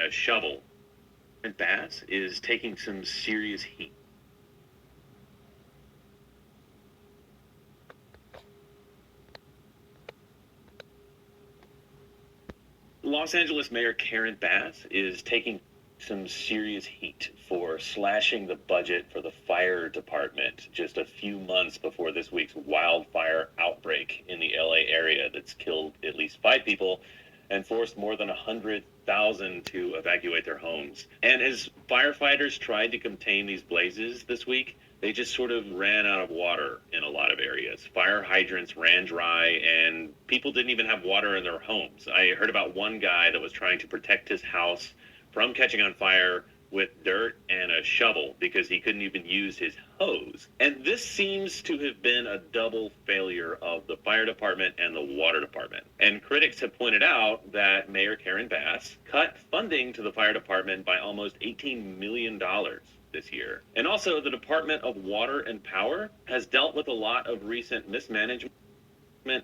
a shovel. And Bass is taking some serious heat. Los Angeles Mayor Karen Bass is taking some serious heat for slashing the budget for the fire department just a few months before this week's wildfire outbreak in the LA area that's killed at least 5 people and forced more than 100,000 to evacuate their homes. And as firefighters tried to contain these blazes this week, they just sort of ran out of water in a lot of areas. Fire hydrants ran dry, and people didn't even have water in their homes. I heard about one guy that was trying to protect his house from catching on fire with dirt and a shovel because he couldn't even use his hose. And this seems to have been a double failure of the fire department and the water department. And critics have pointed out that Mayor Karen Bass cut funding to the fire department by almost $18 million this year. And also, the Department of Water and Power has dealt with a lot of recent mismanagement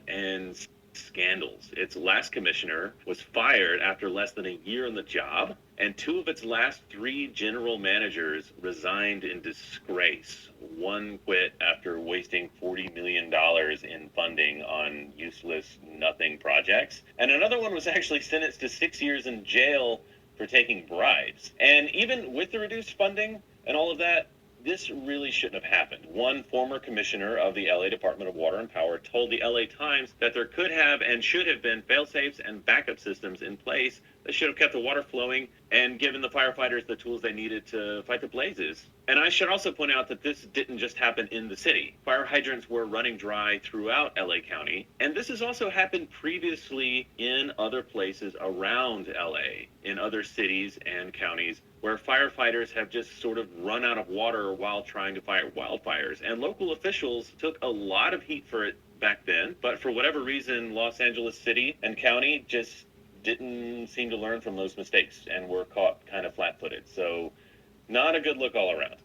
and scandals. Its last commissioner was fired after less than a year on the job, and 2 of its last 3 general managers resigned in disgrace. One quit after wasting $40 million in funding on useless nothing projects, and another one was actually sentenced to 6 years in jail for taking bribes. And even with the reduced funding and all of that, this really shouldn't have happened. One former commissioner of the LA Department of Water and Power told the LA Times that there could have and should have been fail-safes and backup systems in place that should have kept the water flowing and given the firefighters the tools they needed to fight the blazes. And I should also point out that this didn't just happen in the city. Fire hydrants were running dry throughout LA County, and this has also happened previously in other places around LA, in other cities and counties, where firefighters have just sort of run out of water while trying to fight wildfires. And local officials took a lot of heat for it back then, but for whatever reason, Los Angeles City and County just didn't seem to learn from those mistakes and were caught kind of flat-footed. So not a good look all around.